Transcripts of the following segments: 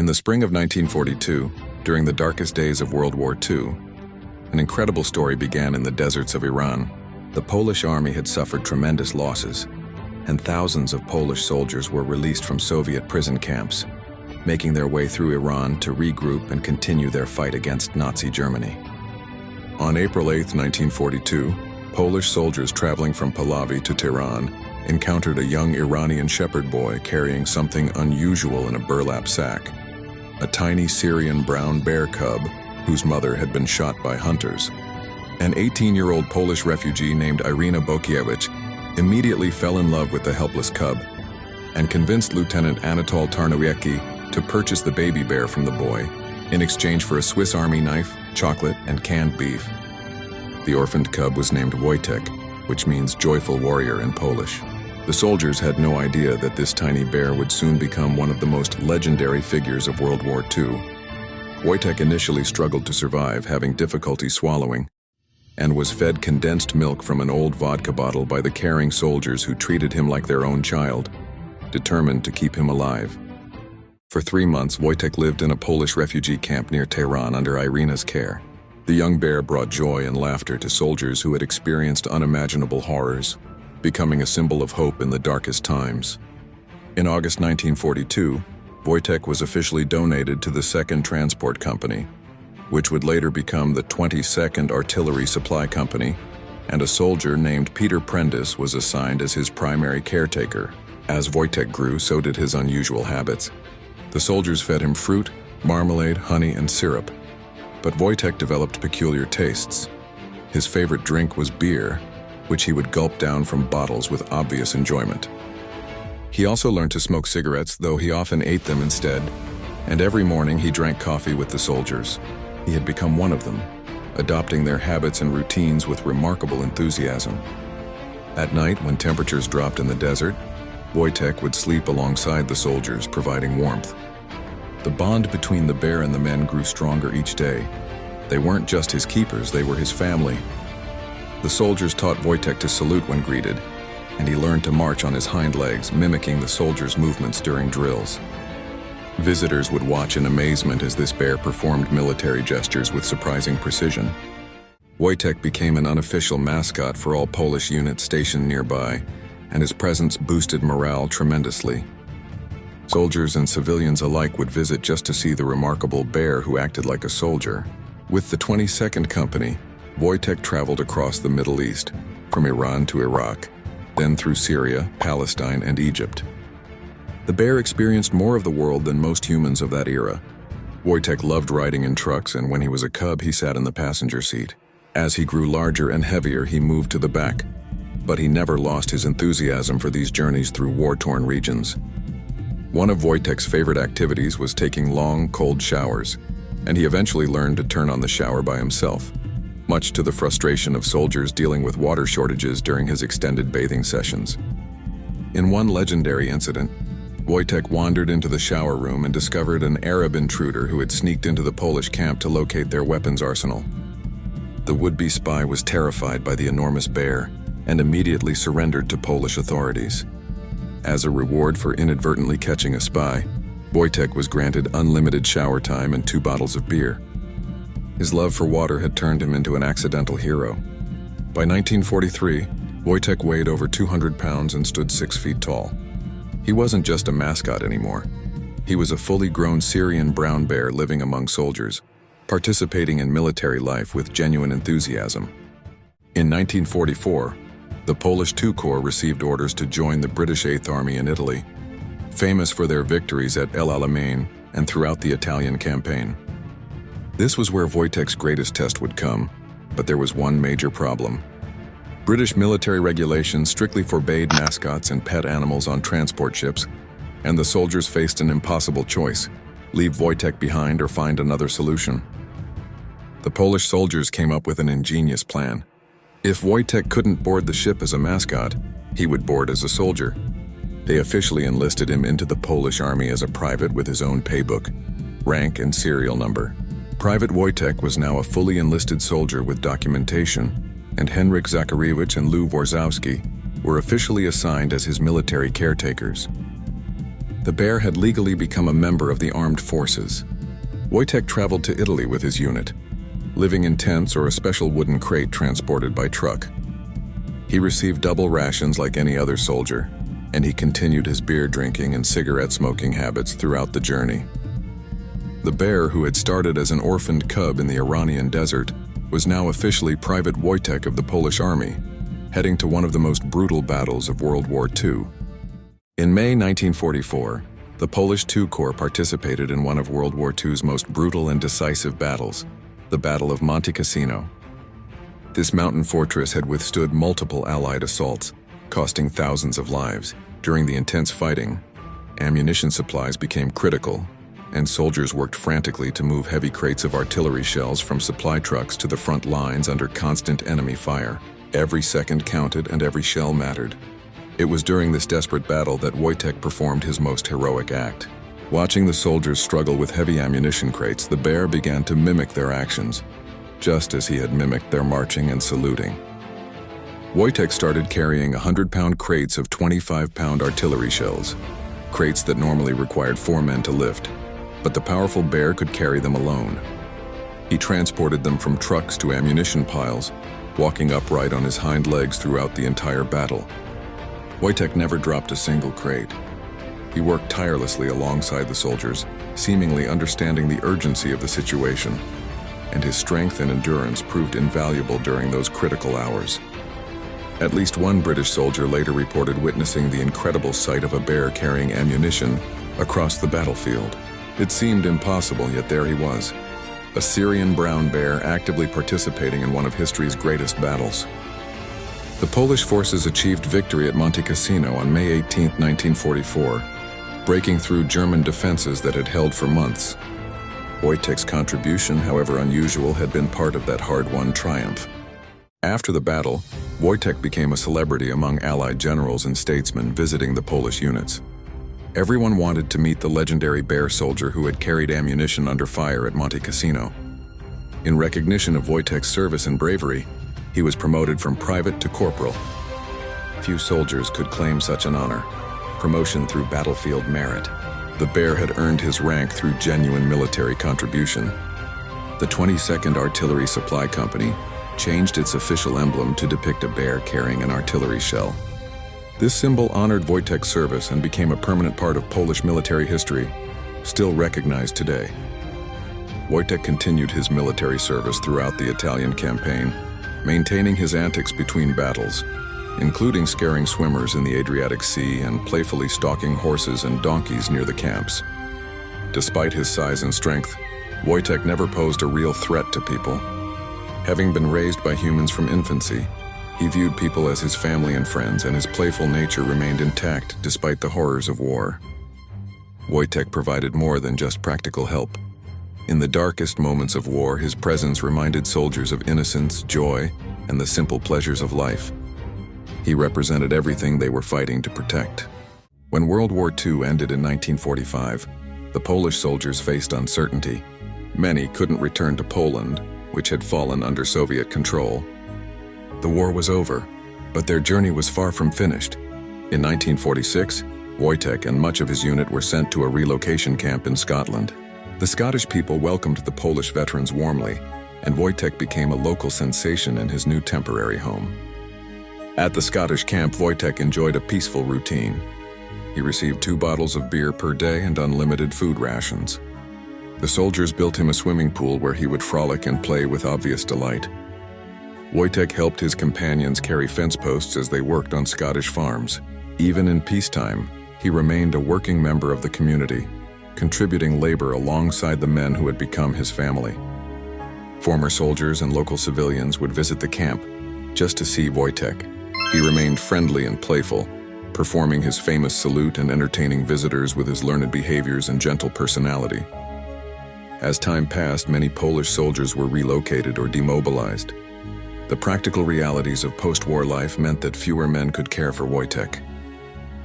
In the spring of 1942, during the darkest days of World War II, an incredible story began in the deserts of Iran. The Polish army had suffered tremendous losses, and thousands of Polish soldiers were released from Soviet prison camps, making their way through Iran to regroup and continue their fight against Nazi Germany. On April 8, 1942, Polish soldiers traveling from Pahlavi to Tehran encountered a young Iranian shepherd boy carrying something unusual in a burlap sack, a tiny Syrian brown bear cub whose mother had been shot by hunters. An 18-year-old Polish refugee named Irina Bokiewicz immediately fell in love with the helpless cub and convinced Lieutenant Anatol Tarnowiecki to purchase the baby bear from the boy in exchange for a Swiss Army knife, chocolate, and canned beef. The orphaned cub was named Wojtek, which means joyful warrior in Polish. The soldiers had no idea that this tiny bear would soon become one of the most legendary figures of World War II. Wojtek initially struggled to survive, having difficulty swallowing, and was fed condensed milk from an old vodka bottle by the caring soldiers who treated him like their own child, determined to keep him alive. For 3 months, Wojtek lived in a Polish refugee camp near Tehran under Irina's care. The young bear brought joy and laughter to soldiers who had experienced unimaginable horrors, becoming a symbol of hope in the darkest times. In August 1942, Wojtek was officially donated to the 2nd Transport Company, which would later become the 22nd Artillery Supply Company, and a soldier named Peter Prentice was assigned as his primary caretaker. As Wojtek grew, so did his unusual habits. The soldiers fed him fruit, marmalade, honey, and syrup. But Wojtek developed peculiar tastes. His favorite drink was beer, which he would gulp down from bottles with obvious enjoyment. He also learned to smoke cigarettes, though he often ate them instead, and every morning he drank coffee with the soldiers. He had become one of them, adopting their habits and routines with remarkable enthusiasm. At night, when temperatures dropped in the desert, Wojtek would sleep alongside the soldiers, providing warmth. The bond between the bear and the men grew stronger each day. They weren't just his keepers, they were his family. The soldiers taught Wojtek to salute when greeted, and he learned to march on his hind legs, mimicking the soldiers' movements during drills. Visitors would watch in amazement as this bear performed military gestures with surprising precision. Wojtek became an unofficial mascot for all Polish units stationed nearby, and his presence boosted morale tremendously. Soldiers and civilians alike would visit just to see the remarkable bear who acted like a soldier. With the 22nd Company, Wojtek traveled across the Middle East, from Iran to Iraq, then through Syria, Palestine, and Egypt. The bear experienced more of the world than most humans of that era. Wojtek loved riding in trucks, and when he was a cub, he sat in the passenger seat. As he grew larger and heavier, he moved to the back, but he never lost his enthusiasm for these journeys through war-torn regions. One of Wojtek's favorite activities was taking long, cold showers, and he eventually learned to turn on the shower by himself, much to the frustration of soldiers dealing with water shortages during his extended bathing sessions. In one legendary incident, Wojtek wandered into the shower room and discovered an Arab intruder who had sneaked into the Polish camp to locate their weapons arsenal. The would-be spy was terrified by the enormous bear and immediately surrendered to Polish authorities. As a reward for inadvertently catching a spy, Wojtek was granted unlimited shower time and 2 bottles of beer. His love for water had turned him into an accidental hero. By 1943, Wojtek weighed over 200 pounds and stood 6 feet tall. He wasn't just a mascot anymore. He was a fully grown Syrian brown bear living among soldiers, participating in military life with genuine enthusiasm. In 1944, the Polish II Corps received orders to join the British 8th Army in Italy, famous for their victories at El Alamein and throughout the Italian campaign. This was where Wojtek's greatest test would come, but there was one major problem. British military regulations strictly forbade mascots and pet animals on transport ships, and the soldiers faced an impossible choice: leave Wojtek behind or find another solution. The Polish soldiers came up with an ingenious plan. If Wojtek couldn't board the ship as a mascot, he would board as a soldier. They officially enlisted him into the Polish army as a private with his own paybook, rank, and serial number. Private Wojtek was now a fully enlisted soldier with documentation, and Henryk Zakariewicz and Lew Warzowski were officially assigned as his military caretakers. The bear had legally become a member of the armed forces. Wojtek traveled to Italy with his unit, living in tents or a special wooden crate transported by truck. He received double rations like any other soldier, and he continued his beer drinking and cigarette smoking habits throughout the journey. The bear, who had started as an orphaned cub in the Iranian desert, was now officially Private Wojtek of the Polish Army, heading to one of the most brutal battles of World War II. In May 1944, the Polish II Corps participated in one of World War II's most brutal and decisive battles, the Battle of Monte Cassino. This mountain fortress had withstood multiple Allied assaults, costing thousands of lives. During the intense fighting, ammunition supplies became critical, and soldiers worked frantically to move heavy crates of artillery shells from supply trucks to the front lines under constant enemy fire. Every second counted and every shell mattered. It was during this desperate battle that Wojtek performed his most heroic act. Watching the soldiers struggle with heavy ammunition crates, the bear began to mimic their actions, just as he had mimicked their marching and saluting. Wojtek started carrying 100-pound crates of 25-pound artillery shells, crates that normally required 4 men to lift, but the powerful bear could carry them alone. He transported them from trucks to ammunition piles, walking upright on his hind legs throughout the entire battle. Wojtek never dropped a single crate. He worked tirelessly alongside the soldiers, seemingly understanding the urgency of the situation, and his strength and endurance proved invaluable during those critical hours. At least one British soldier later reported witnessing the incredible sight of a bear carrying ammunition across the battlefield. It seemed impossible, yet there he was, a Syrian brown bear actively participating in one of history's greatest battles. The Polish forces achieved victory at Monte Cassino on May 18, 1944, breaking through German defenses that had held for months. Wojtek's contribution, however unusual, had been part of that hard-won triumph. After the battle, Wojtek became a celebrity among Allied generals and statesmen visiting the Polish units. Everyone wanted to meet the legendary bear soldier who had carried ammunition under fire at Monte Cassino. In recognition of Wojtek's service and bravery, he was promoted from private to corporal. Few soldiers could claim such an honor, promotion through battlefield merit. The bear had earned his rank through genuine military contribution. The 22nd Artillery Supply Company changed its official emblem to depict a bear carrying an artillery shell. This symbol honored Wojtek's service and became a permanent part of Polish military history, still recognized today. Wojtek continued his military service throughout the Italian campaign, maintaining his antics between battles, including scaring swimmers in the Adriatic Sea and playfully stalking horses and donkeys near the camps. Despite his size and strength, Wojtek never posed a real threat to people. Having been raised by humans from infancy, he viewed people as his family and friends, and his playful nature remained intact despite the horrors of war. Wojtek provided more than just practical help. In the darkest moments of war, his presence reminded soldiers of innocence, joy, and the simple pleasures of life. He represented everything they were fighting to protect. When World War II ended in 1945, the Polish soldiers faced uncertainty. Many couldn't return to Poland, which had fallen under Soviet control. The war was over, but their journey was far from finished. In 1946, Wojtek and much of his unit were sent to a relocation camp in Scotland. The Scottish people welcomed the Polish veterans warmly, and Wojtek became a local sensation in his new temporary home. At the Scottish camp, Wojtek enjoyed a peaceful routine. He received 2 bottles of beer per day and unlimited food rations. The soldiers built him a swimming pool where he would frolic and play with obvious delight. Wojtek helped his companions carry fence posts as they worked on Scottish farms. Even in peacetime, he remained a working member of the community, contributing labor alongside the men who had become his family. Former soldiers and local civilians would visit the camp just to see Wojtek. He remained friendly and playful, performing his famous salute and entertaining visitors with his learned behaviors and gentle personality. As time passed, many Polish soldiers were relocated or demobilized. The practical realities of post-war life meant that fewer men could care for Wojtek.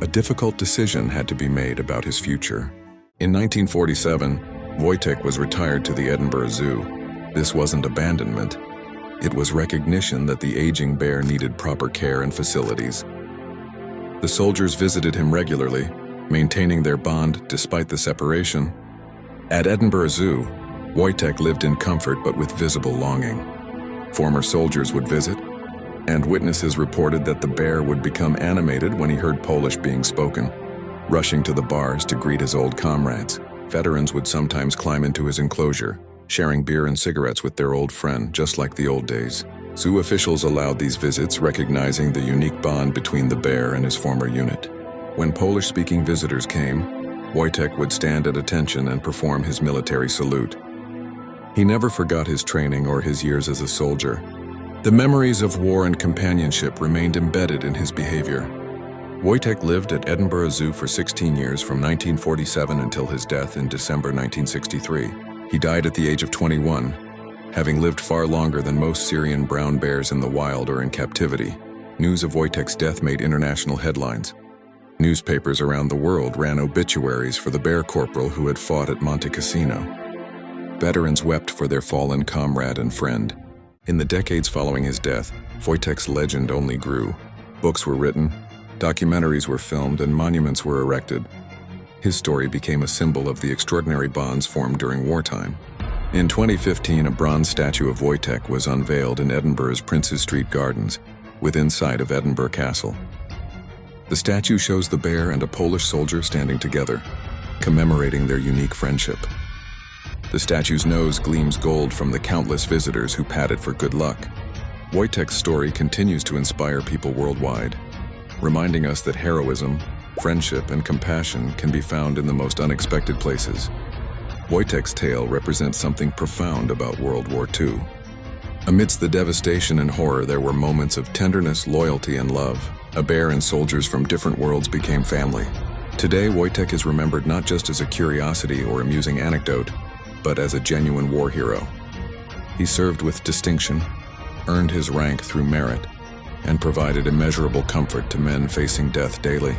A difficult decision had to be made about his future. In 1947, Wojtek was retired to the Edinburgh Zoo. This wasn't abandonment. It was recognition that the aging bear needed proper care and facilities. The soldiers visited him regularly, maintaining their bond despite the separation. At Edinburgh Zoo, Wojtek lived in comfort but with visible longing. Former soldiers would visit, and witnesses reported that the bear would become animated when he heard Polish being spoken, rushing to the bars to greet his old comrades. Veterans would sometimes climb into his enclosure, sharing beer and cigarettes with their old friend, just like the old days. Zoo officials allowed these visits, recognizing the unique bond between the bear and his former unit. When Polish-speaking visitors came, Wojtek would stand at attention and perform his military salute. He never forgot his training or his years as a soldier. The memories of war and companionship remained embedded in his behavior. Wojtek lived at Edinburgh Zoo for 16 years from 1947 until his death in December 1963. He died at the age of 21, having lived far longer than most Syrian brown bears in the wild or in captivity. News of Wojtek's death made international headlines. Newspapers around the world ran obituaries for the bear corporal who had fought at Monte Cassino. Veterans wept for their fallen comrade and friend. In the decades following his death, Wojtek's legend only grew. Books were written, documentaries were filmed, and monuments were erected. His story became a symbol of the extraordinary bonds formed during wartime. In 2015, a bronze statue of Wojtek was unveiled in Edinburgh's Princes Street Gardens, within sight of Edinburgh Castle. The statue shows the bear and a Polish soldier standing together, commemorating their unique friendship. The statue's nose gleams gold from the countless visitors who pat it for good luck. Wojtek's story continues to inspire people worldwide, reminding us that heroism, friendship, and compassion can be found in the most unexpected places. Wojtek's tale represents something profound about World War II. Amidst the devastation and horror, there were moments of tenderness, loyalty, and love. A bear and soldiers from different worlds became family. Today, Wojtek is remembered not just as a curiosity or amusing anecdote, but as a genuine war hero. He served with distinction, earned his rank through merit, and provided immeasurable comfort to men facing death daily.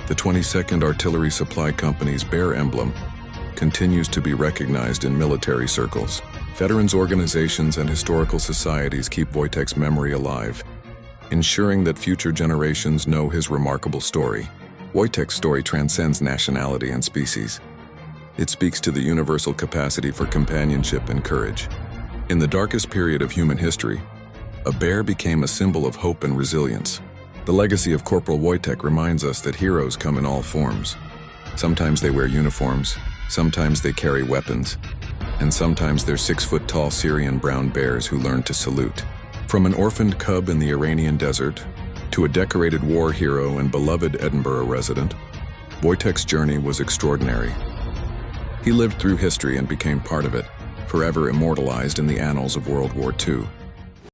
The 22nd Artillery Supply Company's bear emblem continues to be recognized in military circles. Veterans organizations and historical societies keep Wojtek's memory alive, ensuring that future generations know his remarkable story. Wojtek's story transcends nationality and species. It speaks to the universal capacity for companionship and courage. In the darkest period of human history, a bear became a symbol of hope and resilience. The legacy of Corporal Wojtek reminds us that heroes come in all forms. Sometimes they wear uniforms, sometimes they carry weapons, and sometimes they're 6-foot-tall Syrian brown bears who learn to salute. From an orphaned cub in the Iranian desert to a decorated war hero and beloved Edinburgh resident, Wojtek's journey was extraordinary. He lived through history and became part of it, forever immortalized in the annals of World War II.